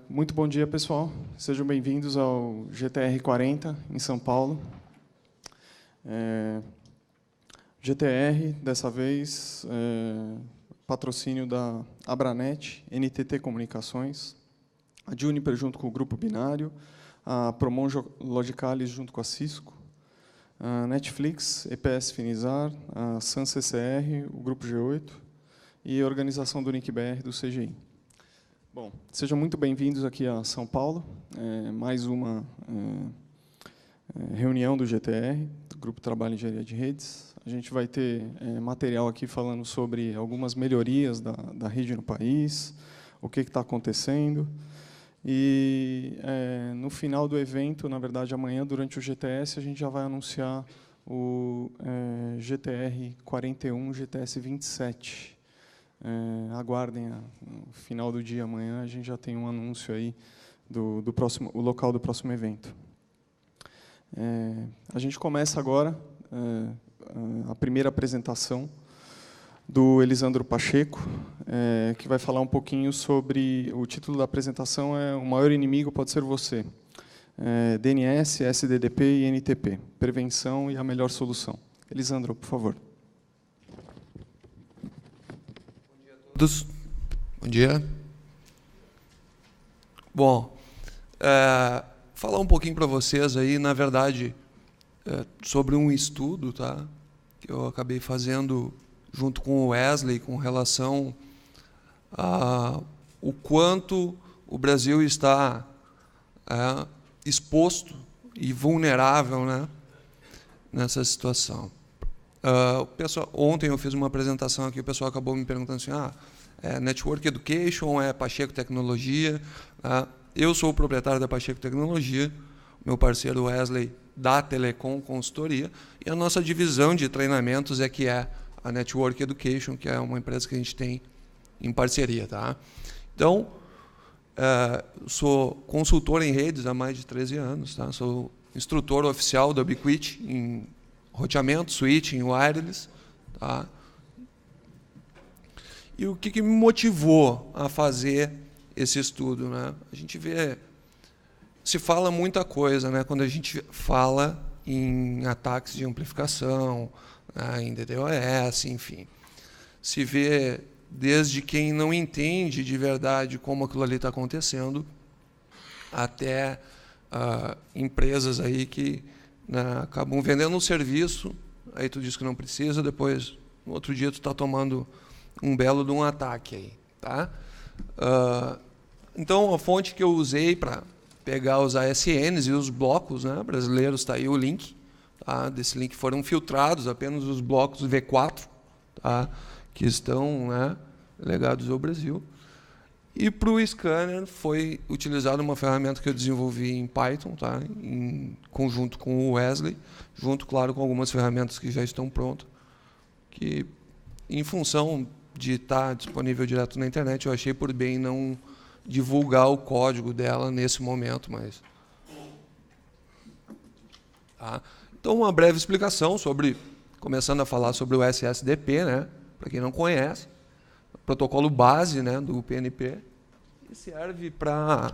Muito bom dia, pessoal. Sejam bem-vindos ao GTR 40, em São Paulo. GTR, dessa vez, patrocínio da Abranet, NTT Comunicações, a Juniper junto com o Grupo Binário, a Promon Logicalis junto com a Cisco, a Netflix, EPS Finizar, a Sun CCR, o Grupo G8 e a organização do NIC-BR do CGI. Bom, sejam muito bem-vindos aqui a São Paulo, mais uma reunião do GTR, do Grupo Trabalho em Engenharia de Redes. A gente vai ter material aqui falando sobre algumas melhorias da rede no país, o que está acontecendo. E, no final do evento, na verdade, amanhã, durante o GTS, a gente já vai anunciar o GTR 41, GTS 27. Aguardem, no final do dia, amanhã, a gente já tem um anúncio aí do próximo, o local do próximo evento. A gente começa agora a primeira apresentação do Elisandro Pacheco, que vai falar um pouquinho sobre... O título da apresentação é O Maior Inimigo Pode Ser Você. DNS, SDDP e NTP. Prevenção e a melhor solução. Elisandro, por favor. Todos. Bom dia. Bom, falar um pouquinho para vocês aí, na verdade, sobre um estudo, tá, que eu acabei fazendo junto com o Wesley, com relação a o quanto o Brasil está exposto e vulnerável, né, nessa situação. Ontem eu fiz uma apresentação aqui, o pessoal acabou me perguntando assim, Network Education, Pacheco Tecnologia. Eu sou o proprietário da Pacheco Tecnologia, meu parceiro Wesley da Telecom Consultoria, e a nossa divisão de treinamentos que é a Network Education, que é uma empresa que a gente tem em parceria. Tá? Então, sou consultor em redes há mais de 13 anos, tá? Sou instrutor oficial da Ubiquiti em roteamento, switching, wireless. Tá? E o que me motivou a fazer esse estudo? Né? A gente vê... Se fala muita coisa, né, quando a gente fala em ataques de amplificação, né, em DDoS, enfim. Se vê desde quem não entende de verdade como aquilo ali está acontecendo, até empresas aí que, né, acabam vendendo um serviço, aí tu diz que não precisa, depois, no outro dia, tu está tomando um belo de um ataque aí. Tá? Então, a fonte que eu usei para pegar os ASNs e os blocos, né, brasileiros, está aí o link. Tá? Desse link foram filtrados apenas os blocos V4, tá, que estão, né, legados ao Brasil. E para o scanner foi utilizada uma ferramenta que eu desenvolvi em Python, tá? Em conjunto com o Wesley, junto, claro, com algumas ferramentas que já estão prontas, que, em função de estar disponível direto na internet, eu achei por bem não divulgar o código dela nesse momento, mas... Tá? Então, uma breve explicação sobre, começando a falar sobre o SSDP, né? Para quem não conhece, protocolo base, né, do PNP, que serve para,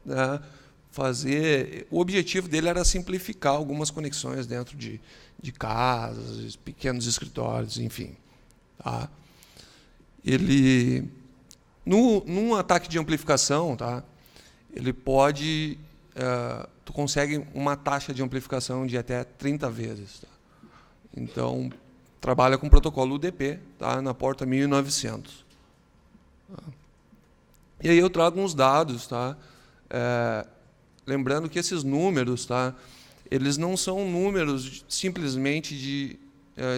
né, fazer... O objetivo dele era simplificar algumas conexões dentro de casas, pequenos escritórios, enfim. Tá? Ele, num ataque de amplificação, tá, ele pode... tu consegue uma taxa de amplificação de até 30 vezes. Tá? Então, trabalha com o protocolo UDP, tá, na porta 1900. Tá? E aí eu trago uns dados, tá? Lembrando que esses números, tá, eles não são números simplesmente de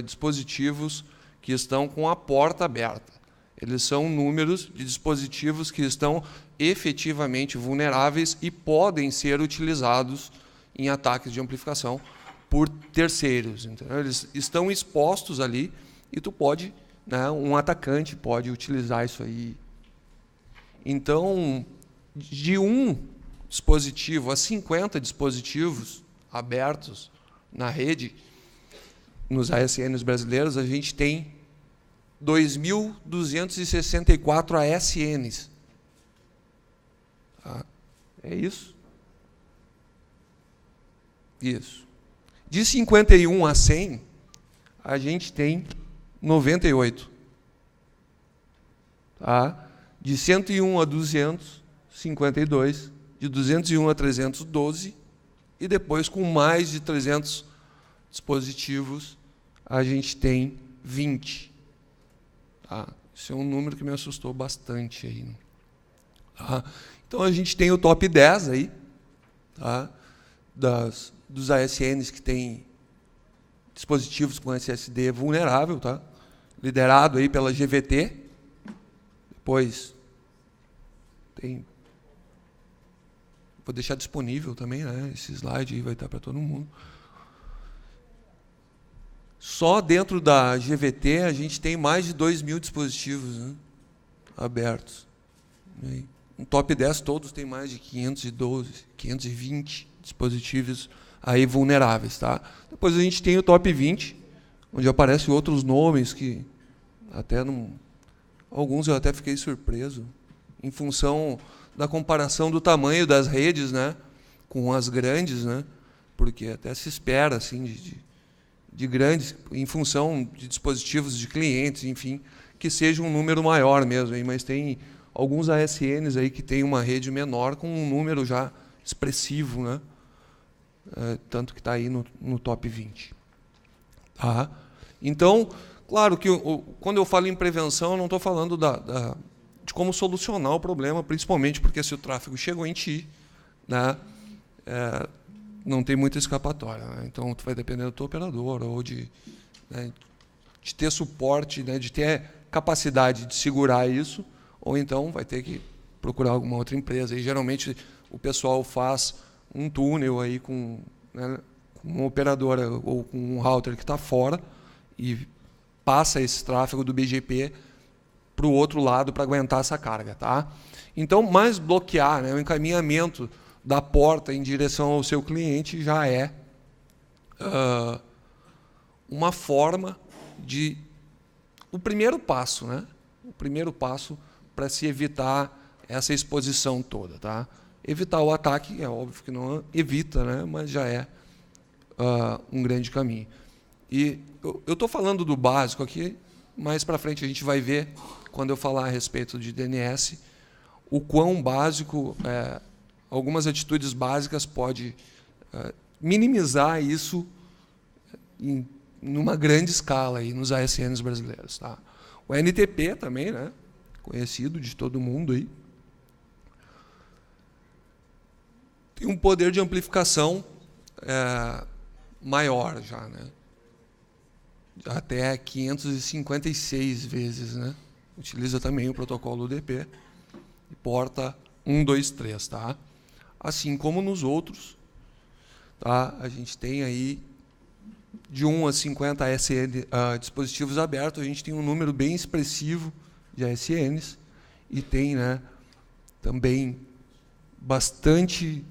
dispositivos que estão com a porta aberta. Eles são números de dispositivos que estão efetivamente vulneráveis e podem ser utilizados em ataques de amplificação por terceiros. Entendeu? Eles estão expostos ali e tu pode, né, um atacante pode utilizar isso aí. Então, de um dispositivo a 50 dispositivos abertos na rede, nos ASNs brasileiros, a gente tem 2.264 ASNs. Tá? É isso? Isso. De 51 a 100, a gente tem 98. Tá? De 101 a 200, 52. De 201 a 300, 12. E depois, com mais de 300 dispositivos, a gente tem 20. Tá? Isso é um número que me assustou bastante aí. Tá? Então, a gente tem o top 10 aí, tá? Dos ASNs que tem dispositivos com SSD vulnerável, tá? Liderado aí pela GVT. Depois tem... Vou deixar disponível também, né? Esse slide aí vai estar para todo mundo. Só dentro da GVT a gente tem mais de 2.000 dispositivos, né, abertos. No top 10 todos tem mais de 512, 520 dispositivos aí vulneráveis. Tá? Depois a gente tem o top 20, onde aparecem outros nomes que até não... Alguns eu até fiquei surpreso, em função da comparação do tamanho das redes, né, com as grandes, né, porque até se espera assim, de grandes, em função de dispositivos de clientes, enfim, que seja um número maior mesmo. Hein, mas tem alguns ASNs aí que tem uma rede menor com um número já expressivo, né, tanto que está aí no top 20. Tá? Então, claro que quando eu falo em prevenção, eu não estou falando de como solucionar o problema, principalmente porque se o tráfego chegou em ti, né, não tem muita escapatória. Né? Então, tu vai depender do teu operador ou de ter suporte, né, de ter capacidade de segurar isso, ou então vai ter que procurar alguma outra empresa. E geralmente o pessoal faz um túnel aí com, né, com uma operadora ou com um router que está fora e passa esse tráfego do BGP para o outro lado para aguentar essa carga. Tá? Então, mais bloquear, né, o encaminhamento da porta em direção ao seu cliente já é uma forma de... O primeiro passo, né? O primeiro passo para se evitar essa exposição toda. Tá? Evitar o ataque, é óbvio que não evita, né? Mas já é um grande caminho. E eu estou falando do básico aqui, mais para frente a gente vai ver, quando eu falar a respeito de DNS, o quão básico, algumas atitudes básicas pode minimizar isso numa grande escala aí nos ASNs brasileiros. Tá? O NTP também, né? Conhecido de todo mundo aí, tem um poder de amplificação maior já, né? Até 556 vezes, né? Utiliza também o protocolo UDP e porta 123, tá? Assim como nos outros, tá? A gente tem aí de 1 a 50 dispositivos abertos, a gente tem um número bem expressivo de ASNs e tem, né, também bastante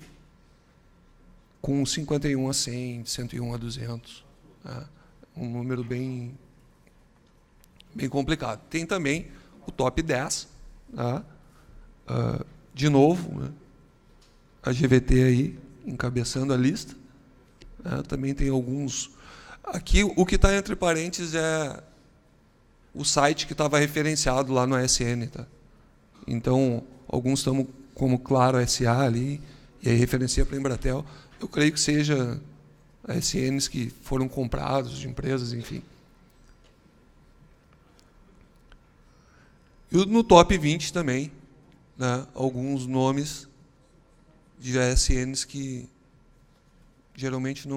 com 51 a 100, 101 a 200, tá? Um número bem complicado. Tem também o top 10, tá? De novo, né? A GVT aí encabeçando a lista. Também tem alguns... Aqui, o que está entre parênteses é o site que estava referenciado lá no ASN. Tá? Então, alguns estão como Claro SA ali, e aí referencia para a Embratel. Eu creio que seja ASNs que foram comprados de empresas, enfim. E no top 20 também, né, alguns nomes de ASNs que geralmente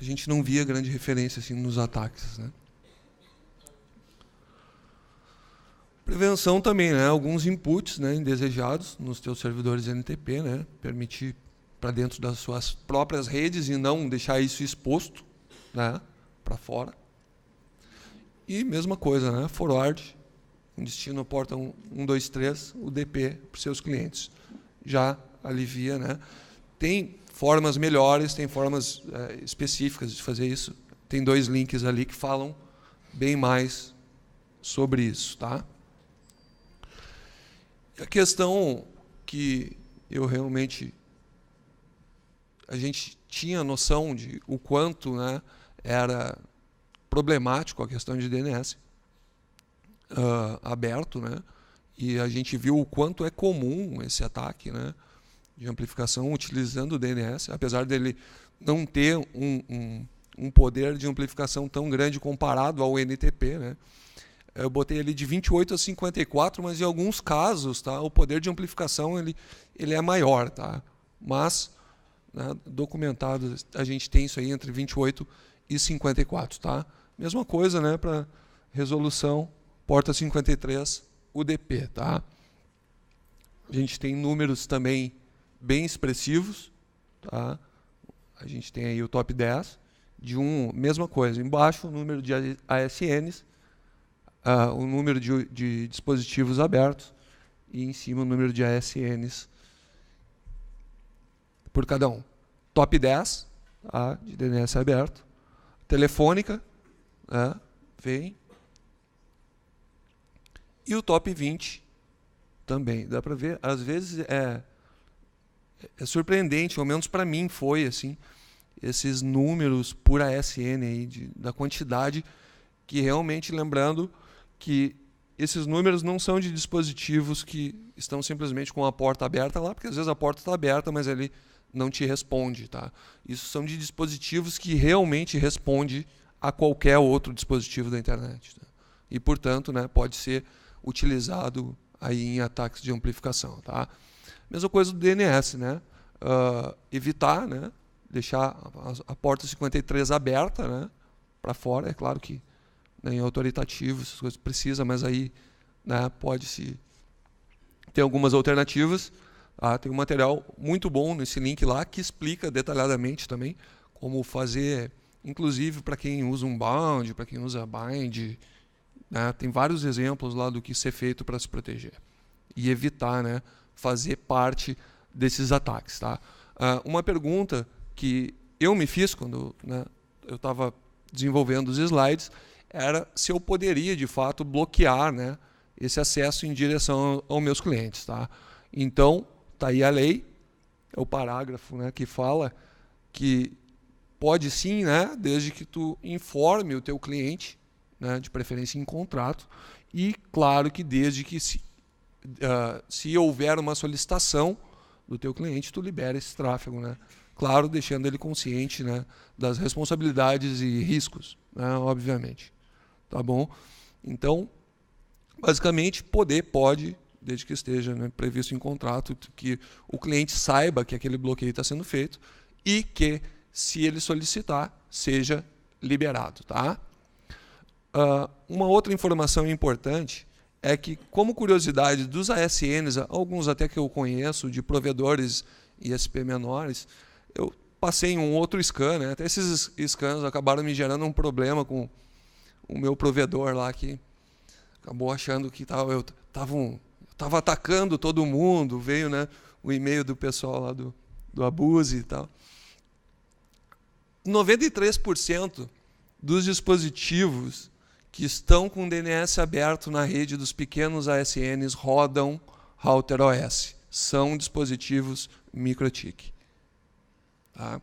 a gente não via grande referência assim, nos ataques. Né? Prevenção também, né, alguns inputs, né, indesejados nos teus servidores NTP, né, permitir para dentro das suas próprias redes e não deixar isso exposto, né, para fora. E mesma coisa, né, forward, com destino à porta 123, UDP para os seus clientes. Já alivia. Né. Tem formas melhores, tem formas específicas de fazer isso. Tem 2 links ali que falam bem mais sobre isso. Tá? A questão que a gente tinha noção de o quanto, né, era problemático a questão de DNS aberto, né? E a gente viu o quanto é comum esse ataque, né, de amplificação utilizando o DNS, apesar dele não ter um poder de amplificação tão grande comparado ao NTP, né? Eu botei ali de 28 a 54, mas em alguns casos, tá, o poder de amplificação ele é maior, tá? Mas, né, documentado, a gente tem isso aí entre 28 e 54, tá? Mesma coisa, né, para resolução porta 53 UDP, tá? A gente tem números também bem expressivos, tá? A gente tem aí o top 10 de mesma coisa, embaixo o número de ASNs, o número de dispositivos abertos e em cima o número de ASNs por cada um. Top 10, tá, de DNS aberto. Telefônica, né, vem. E o top 20 também. Dá para ver, às vezes é surpreendente, ao menos para mim foi assim, esses números por ASN aí, da quantidade, que realmente, lembrando que esses números não são de dispositivos que estão simplesmente com a porta aberta lá, porque às vezes a porta está aberta, mas ele não te responde, tá? Isso são de dispositivos que realmente respondem a qualquer outro dispositivo da internet, tá? E, portanto, né, pode ser utilizado aí em ataques de amplificação, tá? Mesma coisa do DNS, né? Evitar, né, deixar a porta 53 aberta, né, para fora. É claro que, né, em autoritativo essas coisas precisa, mas aí, né, pode-se ter algumas alternativas. Tem um material muito bom nesse link lá que explica detalhadamente também como fazer, inclusive para quem usa um bound, para quem usa bind, né, tem vários exemplos lá do que ser feito para se proteger e evitar, né, fazer parte desses ataques, tá? Uma pergunta que eu me fiz quando, né, eu estava desenvolvendo os slides era se eu poderia de fato bloquear, né, esse acesso em direção aos meus clientes, tá? Então tá aí a lei, é o parágrafo, né, que fala que pode sim, né, desde que tu informe o teu cliente, né, de preferência em contrato, e claro que desde que se houver uma solicitação do teu cliente, tu libera esse tráfego, né? Claro, deixando ele consciente, né, das responsabilidades e riscos, né, obviamente. Tá bom? Então, basicamente, pode, desde que esteja, né, previsto em contrato, que o cliente saiba que aquele bloqueio está sendo feito e que, se ele solicitar, seja liberado, tá? Uma outra informação importante é que, como curiosidade dos ASNs, alguns até que eu conheço, de provedores ISP menores, eu passei em um outro scan, né? Até esses scans acabaram me gerando um problema com o meu provedor lá, que acabou achando que eu estava atacando todo mundo, veio, né, o e-mail do pessoal lá do Abuse e tal. 93% dos dispositivos que estão com DNS aberto na rede dos pequenos ASNs rodam Router OS. São dispositivos MikroTik. Tá?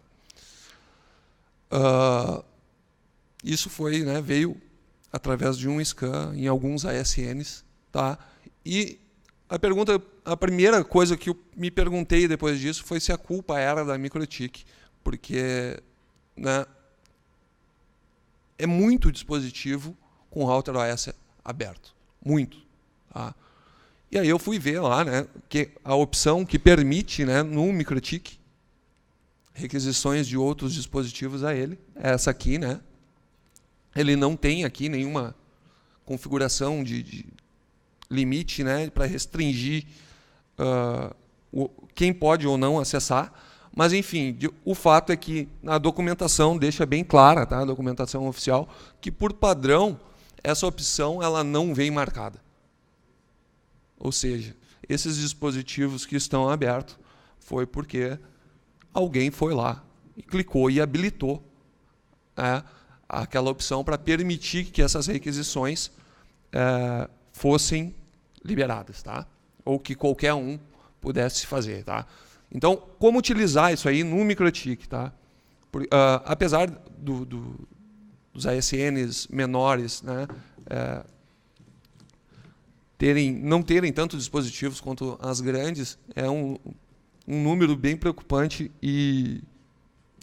Isso foi, né, veio através de um scan em alguns ASNs. Tá? E a primeira coisa que eu me perguntei depois disso foi se a culpa era da MikroTik, porque, né, é muito dispositivo com Router OS aberto. Muito. Tá? E aí eu fui ver lá, né, que a opção que permite, né, no MikroTik requisições de outros dispositivos a ele é essa aqui, né? Ele não tem aqui nenhuma configuração de limite, né, para restringir quem pode ou não acessar. Mas, enfim, o fato é que a documentação deixa bem clara, tá? A documentação oficial, que, por padrão, essa opção ela não vem marcada. Ou seja, esses dispositivos que estão abertos foi porque alguém foi lá e clicou e habilitou, né, aquela opção para permitir que essas requisições fossem liberadas, tá? Ou que qualquer um pudesse fazer. Tá? Então, como utilizar isso aí no MikroTik? Tá? Apesar dos ASNs menores, né, não terem tantos dispositivos quanto as grandes, é um número bem preocupante e,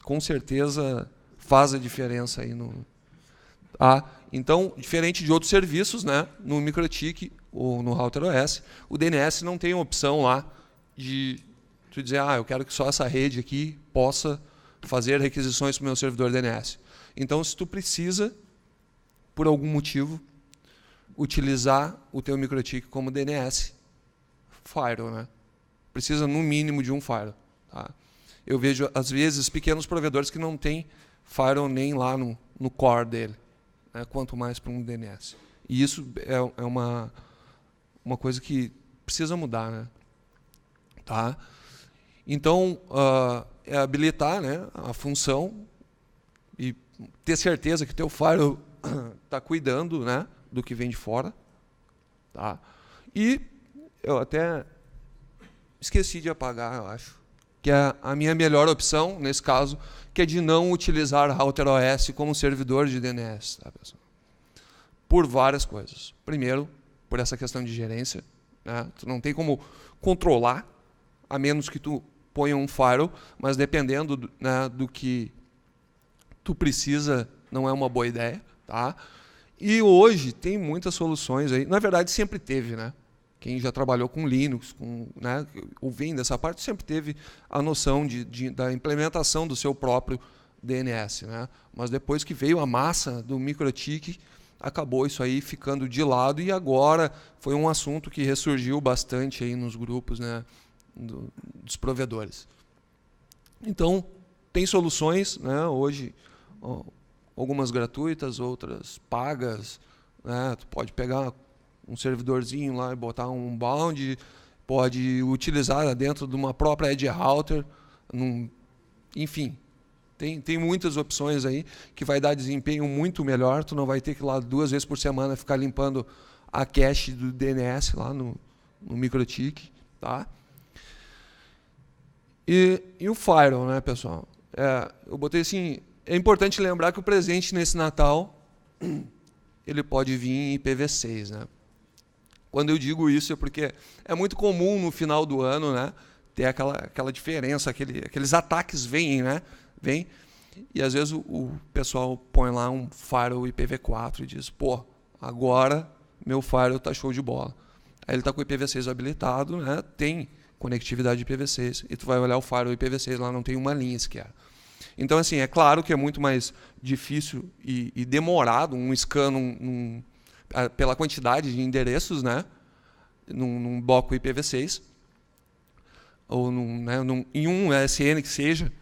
com certeza, faz a diferença aí no... Então, diferente de outros serviços, né, no MikroTik ou no RouterOS, o DNS não tem a opção lá de tu dizer, eu quero que só essa rede aqui possa fazer requisições para o meu servidor DNS. Então, se tu precisa, por algum motivo, utilizar o teu MikroTik como DNS firewall, né? Precisa, no mínimo, de um firewall. Tá? Eu vejo, às vezes, pequenos provedores que não têm firewall nem lá no core dele, né? Quanto mais para um DNS. E isso é uma coisa que precisa mudar. Né? Tá? Então, é habilitar, né, a função e ter certeza que o teu firewall está cuidando, né, do que vem de fora. Tá? E eu até esqueci de apagar, eu acho, que é a minha melhor opção, nesse caso, que é de não utilizar RouterOS como servidor de DNS. Tá, pessoal? Por várias coisas. Primeiro, por essa questão de gerência. Né? Tu não tem como controlar, a menos que tu ponha um firewall, mas dependendo né, do que tu precisa, não é uma boa ideia. Tá? E hoje tem muitas soluções aí. Na verdade, sempre teve, né? Quem já trabalhou com Linux, né, ou vem dessa parte, sempre teve a noção da implementação do seu próprio DNS. Né? Mas depois que veio a massa do MikroTik, acabou isso aí ficando de lado e agora foi um assunto que ressurgiu bastante aí nos grupos, né, dos provedores. Então, tem soluções, né, hoje, algumas gratuitas, outras pagas. Né? Tu pode pegar um servidorzinho lá e botar um bound, pode utilizar dentro de uma própria Edge Router, enfim, tem muitas opções aí que vai dar desempenho muito melhor, tu não vai ter que ir lá 2 vezes por semana ficar limpando a cache do DNS lá no MikroTik, tá? E o firewall, né, pessoal? Eu botei assim, é importante lembrar que o presente nesse Natal ele pode vir em IPv6, né? Quando eu digo isso é porque é muito comum no final do ano, né, ter aquela diferença, aqueles ataques vêm, né? Vem, e às vezes o pessoal põe lá um firewall IPv4 e diz, pô, agora meu firewall está show de bola. Aí ele está com o IPv6 habilitado, né, tem conectividade IPv6, e tu vai olhar o firewall IPv6, lá não tem uma linha sequer. Então, assim, é claro que é muito mais difícil e demorado um scan pela quantidade de endereços, né, num bloco IPv6, ou em um ASN que seja,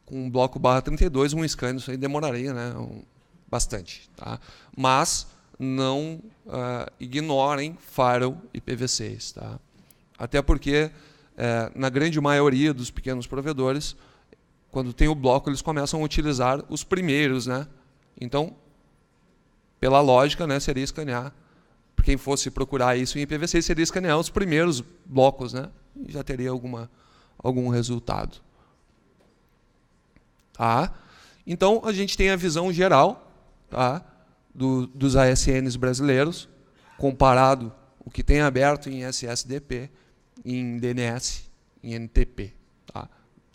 com um bloco /32, um scan, isso aí demoraria, né, bastante. Tá? Mas não ignorem firewall IPv6. Tá? Até porque, na grande maioria dos pequenos provedores, quando tem o bloco, eles começam a utilizar os primeiros. Né? Então, pela lógica, né, seria escanear. Quem fosse procurar isso em IPv6 seria escanear os primeiros blocos, né? E já teria algum resultado. Tá? Então, a gente tem a visão geral, tá, dos ASNs brasileiros, comparado o que tem aberto em SSDP, em DNS, em NTP. Tá?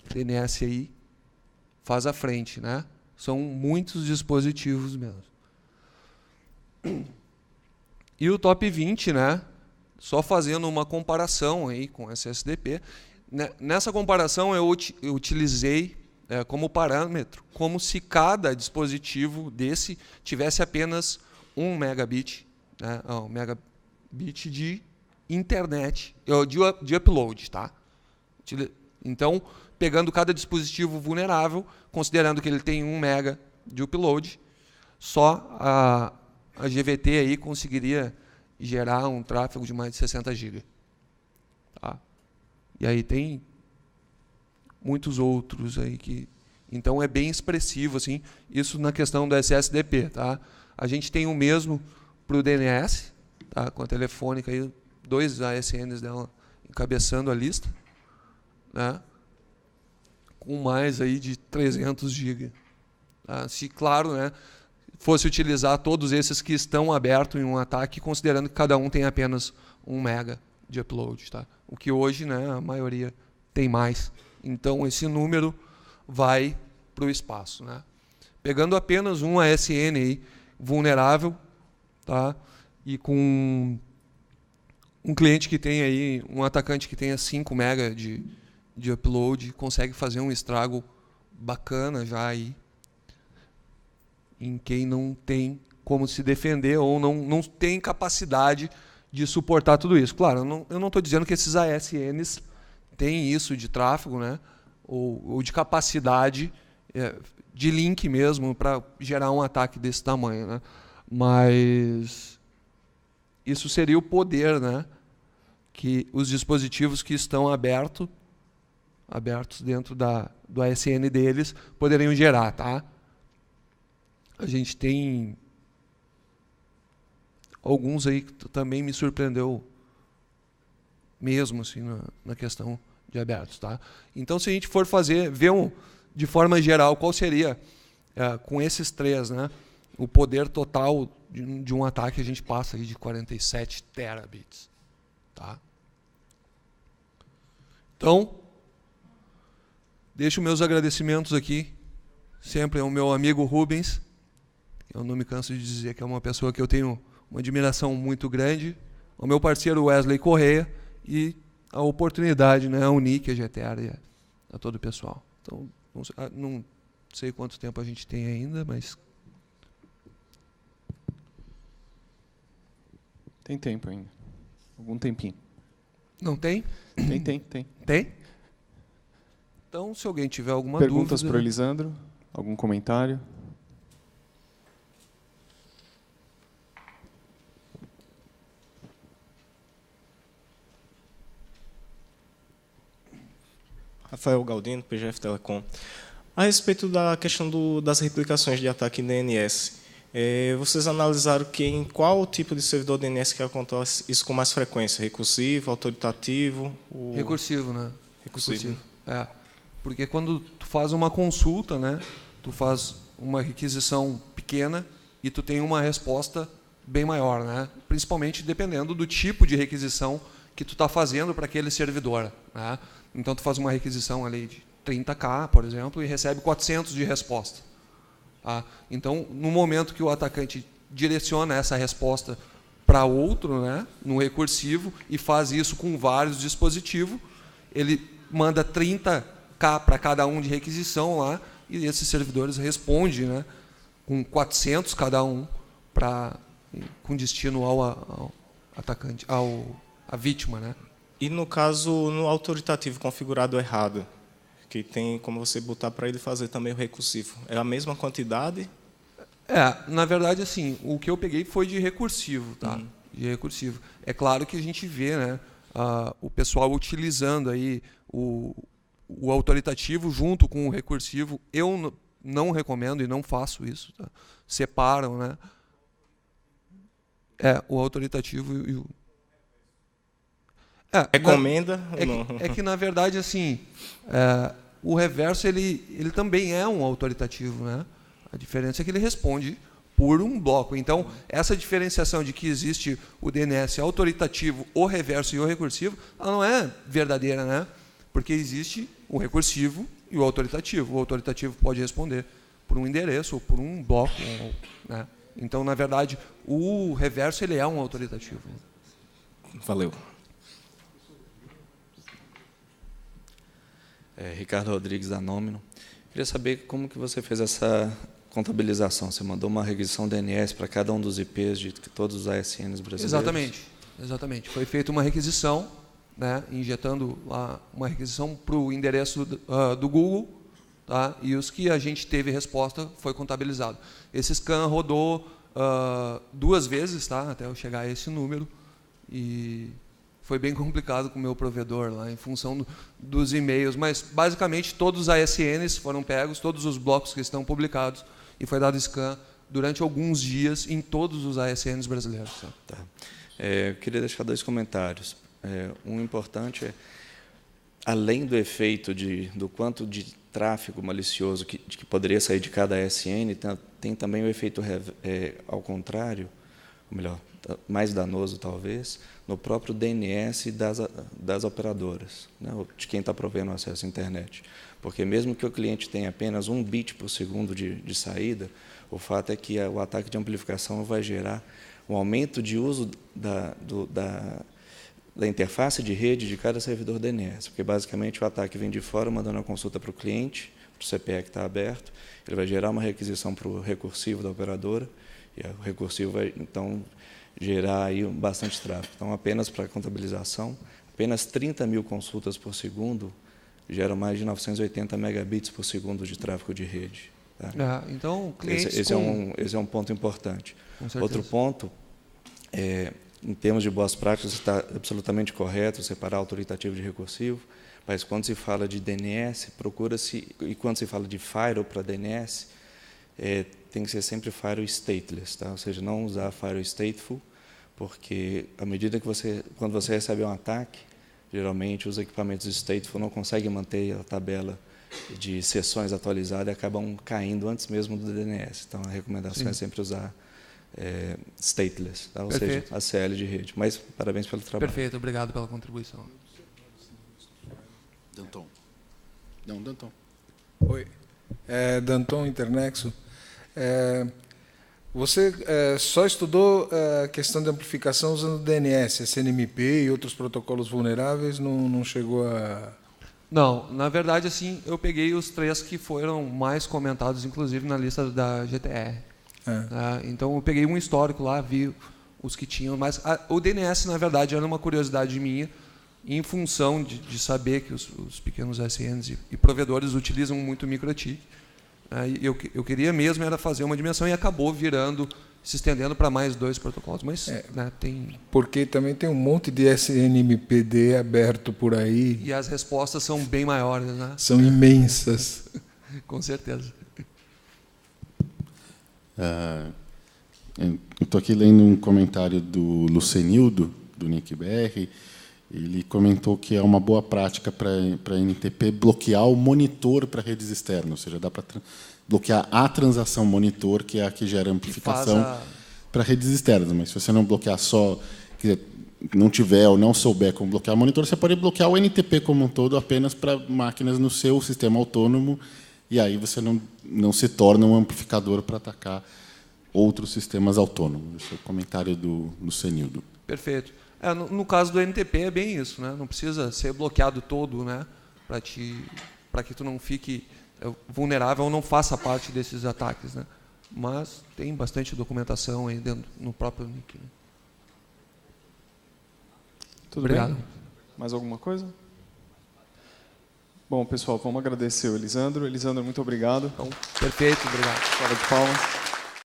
DNS aí faz a frente. Né? São muitos dispositivos mesmo. E o top 20, né, só fazendo uma comparação aí com SSDP. Nessa comparação, eu utilizei como parâmetro como se cada dispositivo desse tivesse apenas 1 megabit, né, megabit de internet, de upload. Tá? Então, pegando cada dispositivo vulnerável, considerando que ele tem 1 mega de upload, só a GVT aí conseguiria gerar um tráfego de mais de 60 GB. Tá? E aí tem muitos outros aí que... Então é bem expressivo, assim, isso na questão do SSDP. Tá? A gente tem o mesmo para o DNS, tá? Com a Telefônica, aí, 2 ASNs dela encabeçando a lista. né, com mais aí de 300 GB. Tá? Se, claro, né, fosse utilizar todos esses que estão abertos em um ataque, considerando que cada um tem apenas 1 MB de upload. Tá? O que hoje, né, a maioria tem mais. Então, esse número vai para o espaço. Né? Pegando apenas um ASN aí, vulnerável, tá? E com um cliente que tem aí, um atacante que tenha 5 MB de upload, consegue fazer um estrago bacana já aí em quem não tem como se defender ou não tem capacidade de suportar tudo isso. Claro, eu não estou dizendo que esses ASNs têm isso de tráfego, né? ou de capacidade de link mesmo para gerar um ataque desse tamanho. Né? Mas isso seria o poder, né, que os dispositivos que estão abertos dentro do ASN deles poderiam gerar. Tá? A gente tem alguns aí que também me surpreendeu mesmo assim, na questão de abertos. Tá? Então, se a gente for ver de forma geral qual seria, com esses 3, né, o poder total de um ataque, a gente passa aí de 47 terabits. Tá? Então, deixo meus agradecimentos aqui, sempre ao meu amigo Rubens, que eu não me canso de dizer que é uma pessoa que eu tenho uma admiração muito grande, ao meu parceiro Wesley Correia e a oportunidade, né, a Unique, a GTR e a todo o pessoal. Então, não sei quanto tempo a gente tem ainda, mas... Tem tempo ainda. Algum tempinho. Não tem? Tem. Tem? Então, se alguém tiver alguma Perguntas dúvida... para o Elisandro? Algum comentário? Rafael Galdino, PGF Telecom. A respeito da questão das replicações de ataque DNS, vocês analisaram que em qual tipo de servidor DNS que acontece isso com mais frequência? Recursivo, autoritativo? Recursivo, né? Recursivo. Porque quando tu faz uma consulta, né, tu faz uma requisição pequena e tu tem uma resposta bem maior, né? Principalmente dependendo do tipo de requisição que tu está fazendo para aquele servidor. Né? Então, tu faz uma requisição ali de 30K, por exemplo, e recebe 400 de resposta. Tá? Então, no momento que o atacante direciona essa resposta para outro, né, no recursivo, e faz isso com vários dispositivos, ele manda 30K para cada um de requisição lá, e esses servidores respondem, né, com 400 cada um, com destino ao atacante, à vítima. Né? E no caso, no autoritativo configurado errado, que tem como você botar para ele fazer também o recursivo, é a mesma quantidade? Na verdade, assim, o que eu peguei foi de recursivo, tá? De recursivo. É claro que a gente vê, né, o pessoal utilizando aí o autoritativo junto com o recursivo. Eu não recomendo e não faço isso. Tá? Separam, né? O autoritativo e o... Recomenda? É que, na verdade, assim, o reverso ele também é um autoritativo. Né? A diferença é que ele responde por um bloco. Então, essa diferenciação de que existe o DNS autoritativo, o reverso e o recursivo, ela não é verdadeira, né? Porque existe o recursivo e o autoritativo. O autoritativo pode responder por um endereço ou por um bloco. Né? Então, na verdade, o reverso ele é um autoritativo. Valeu. Ricardo Rodrigues, da Nomino. Queria saber como que você fez essa contabilização. Você mandou uma requisição DNS para cada um dos IPs de todos os ASNs brasileiros? Exatamente. Foi feita uma requisição, né, injetando lá uma requisição para o endereço do Google, tá, e os que a gente teve resposta foi contabilizado. Esse scan rodou 2 vezes, tá, até eu chegar a esse número, e foi bem complicado com o meu provedor lá, em função dos e-mails, mas basicamente todos os ASNs foram pegos, todos os blocos que estão publicados, e foi dado scan durante alguns dias em todos os ASNs brasileiros. Tá. Eu queria deixar 2 comentários. Um importante além do efeito do quanto de tráfego malicioso que poderia sair de cada ASN, tem também o efeito ao contrário, ou melhor, mais danoso talvez, no próprio DNS das operadoras, né, de quem está provendo o acesso à internet. Porque mesmo que o cliente tenha apenas 1 bit por segundo de saída, o fato é que o ataque de amplificação vai gerar um aumento de uso da interface de rede de cada servidor DNS, porque basicamente o ataque vem de fora mandando a consulta para o cliente, para o CPE que está aberto, ele vai gerar uma requisição para o recursivo da operadora, e o recursivo vai, então, gerar aí bastante tráfego. Então, apenas para contabilização, apenas 30 mil consultas por segundo geram mais de 980 megabits por segundo de tráfego de rede. Tá? Então, clientes esse é um ponto importante. Outro ponto, em termos de boas práticas, está absolutamente correto separar autoritativo de recursivo, mas quando se fala de DNS, procura-se, e quando se fala de firewall para DNS, tem que ser sempre firewall stateless, tá? Ou seja, não usar firewall stateful, porque à medida que quando você recebe um ataque, geralmente os equipamentos stateful não conseguem manter a tabela de sessões atualizada e acabam caindo antes mesmo do DNS. Então, a recomendação é sempre usar stateless, tá? Ou seja, ACL de rede. Mas, parabéns pelo trabalho. Perfeito, obrigado pela contribuição. Danton. Não, Danton. Oi. Danton Internexo. Você só estudou a questão de amplificação usando DNS, SNMP e outros protocolos vulneráveis, não chegou a... Não, na verdade, assim, eu peguei os 3 que foram mais comentados, inclusive, na lista da GTR. Então, eu peguei um histórico lá, vi os que tinham, mas o DNS, na verdade, era uma curiosidade minha, em função de saber que os pequenos SNs e provedores utilizam muito MikroTik. Eu queria mesmo era fazer uma dimensão e acabou se estendendo para mais 2 protocolos. Mas tem... Porque também tem um monte de SNMPD aberto por aí. E as respostas são bem maiores, né? São imensas. Com certeza. Eu estou aqui lendo um comentário do Lucenildo, do NICBR. Ele comentou que é uma boa prática para a NTP bloquear o monitor para redes externas, ou seja, dá para bloquear a transação monitor, que é a que gera amplificação para redes externas. Mas se você não bloquear só, não tiver ou não souber como bloquear o monitor, você pode bloquear o NTP como um todo apenas para máquinas no seu sistema autônomo, e aí você não se torna um amplificador para atacar outros sistemas autônomos. Esse é o comentário do Lucenildo. Perfeito. No caso do NTP é bem isso, né? Não precisa ser bloqueado todo, né? Para que tu não fique vulnerável ou não faça parte desses ataques, né? Mas tem bastante documentação aí no próprio NIC. Né? Tudo Obrigado. bem? Mais alguma coisa? Bom, pessoal, vamos agradecer o Elisandro. Elisandro, muito obrigado. Então, perfeito, obrigado. Salva de palmas.